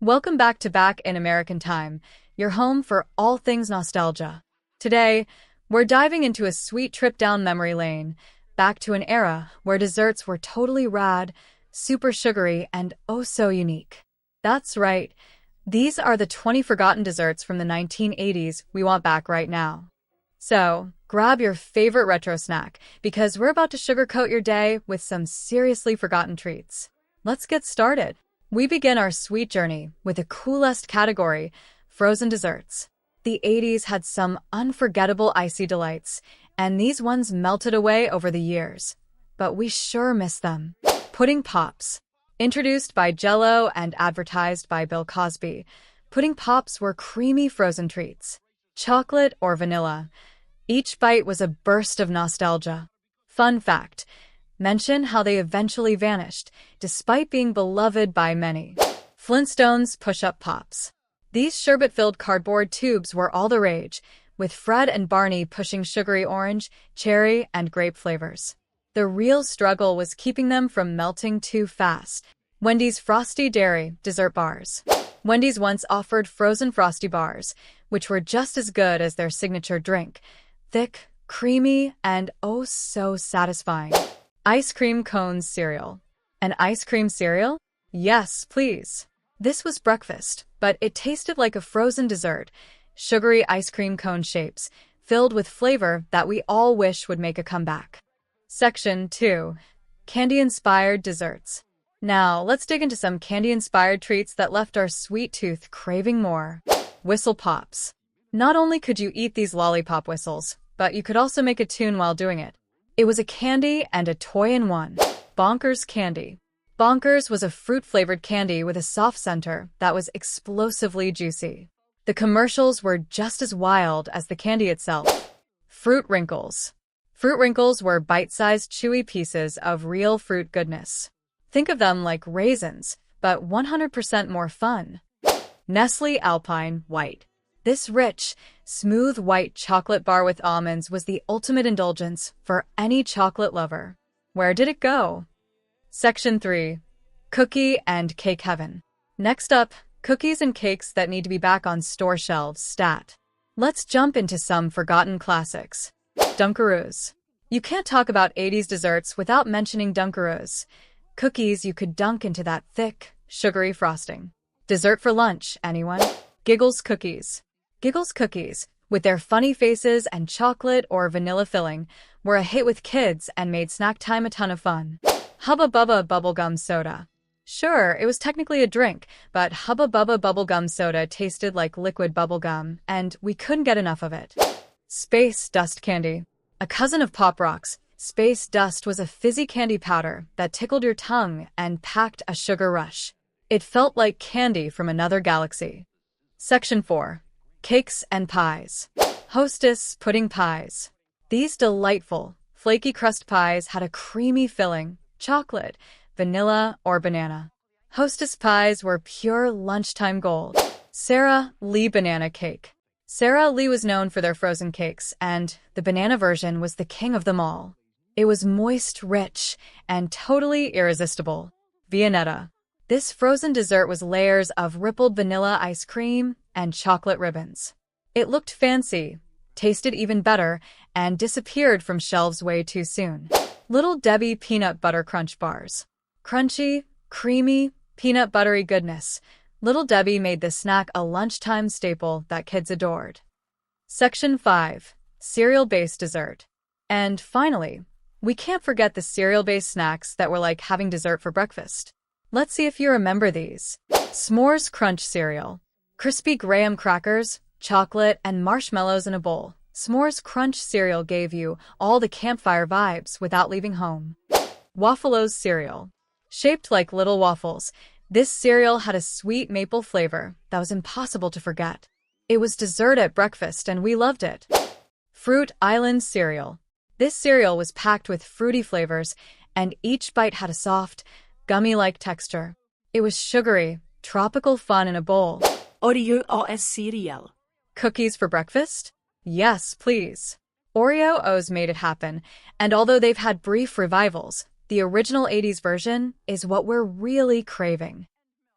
Welcome back in American Time, your home for all things nostalgia. Today, we're diving into a sweet trip down memory lane, back to an era where desserts were totally rad, super sugary, and oh so unique. That's right, these are the 20 forgotten desserts from the 1980s we want back right now. So, grab your favorite retro snack, because we're about to sugarcoat your day with some seriously forgotten treats. Let's get started. We begin our sweet journey with the coolest category, frozen desserts. The 80s had some unforgettable icy delights, and these ones melted away over the years. But we sure miss them. Pudding Pops. Introduced by Jell-O and advertised by Bill Cosby, pudding pops were creamy frozen treats. Chocolate or vanilla. Each bite was a burst of nostalgia. Fun fact. Mention how they eventually vanished, despite being beloved by many. Flintstones Push-Up Pops. These sherbet-filled cardboard tubes were all the rage, with Fred and Barney pushing sugary orange, cherry, and grape flavors. The real struggle was keeping them from melting too fast. Wendy's Frosty Dairy Dessert Bars. Wendy's once offered frozen Frosty bars, which were just as good as their signature drink. Thick, creamy, and oh so satisfying. Ice cream cones cereal. An ice cream cereal? Yes, please. This was breakfast, but it tasted like a frozen dessert. Sugary ice cream cone shapes, filled with flavor that we all wish would make a comeback. Section 2. Candy-inspired desserts. Now, let's dig into some candy-inspired treats that left our sweet tooth craving more. Whistle Pops. Not only could you eat these lollipop whistles, but you could also make a tune while doing it. It was a candy and a toy in one. Bonkers Candy. Bonkers was a fruit-flavored candy with a soft center that was explosively juicy. The commercials were just as wild as the candy itself. Fruit Wrinkles. Fruit Wrinkles were bite-sized chewy pieces of real fruit goodness. Think of them like raisins, but 100% more fun. Nestle Alpine White. This rich, smooth white chocolate bar with almonds was the ultimate indulgence for any chocolate lover. Where did it go? Section 3. Cookie and Cake Heaven. Next up, cookies and cakes that need to be back on store shelves stat. Let's jump into some forgotten classics. Dunkaroos. You can't talk about 80s desserts without mentioning Dunkaroos. Cookies you could dunk into that thick, sugary frosting. Dessert for lunch, anyone? Giggles Cookies. Giggles Cookies, with their funny faces and chocolate or vanilla filling, were a hit with kids and made snack time a ton of fun. Hubba Bubba Bubblegum Soda. Sure, it was technically a drink, but Hubba Bubba Bubblegum Soda tasted like liquid bubblegum, and we couldn't get enough of it. Space Dust Candy. A cousin of Pop Rocks, Space Dust was a fizzy candy powder that tickled your tongue and packed a sugar rush. It felt like candy from another galaxy. Section 4. Cakes and Pies. Hostess Pudding Pies. These delightful, flaky crust pies had a creamy filling, chocolate, vanilla, or banana. Hostess pies were pure lunchtime gold. Sara Lee Banana Cake. Sara Lee was known for their frozen cakes, and the banana version was the king of them all. It was moist, rich, and totally irresistible. Viennetta. This frozen dessert was layers of rippled vanilla ice cream and chocolate ribbons. It looked fancy, tasted even better, and disappeared from shelves way too soon. Little Debbie Peanut Butter Crunch Bars. Crunchy, creamy, peanut buttery goodness. Little Debbie made this snack a lunchtime staple that kids adored. Section 5. Cereal-based dessert. And finally, we can't forget the cereal-based snacks that were like having dessert for breakfast. Let's see if you remember these. S'mores Crunch Cereal. Crispy graham crackers, chocolate, and marshmallows in a bowl. S'mores Crunch cereal gave you all the campfire vibes without leaving home. Waffalo's Cereal. Shaped like little waffles, this cereal had a sweet maple flavor that was impossible to forget. It was dessert at breakfast and we loved it. Fruit Island Cereal. This cereal was packed with fruity flavors, and each bite had a soft, gummy-like texture. It was sugary, tropical fun in a bowl. Oreo cereal. Cookies for breakfast? Yes, please. Oreo-O's made it happen, and although they've had brief revivals, the original 80s version is what we're really craving.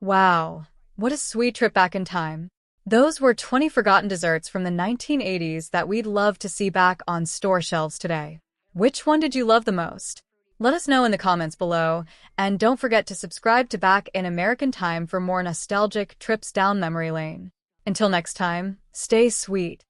Wow, What a sweet trip back in time. Those were 20 forgotten desserts from the 1980s that we'd love to see back on store shelves today. Which one did you love the most? Let us know in the comments below, and don't forget to subscribe to Back in American Time for more nostalgic trips down memory lane. Until next time, stay sweet.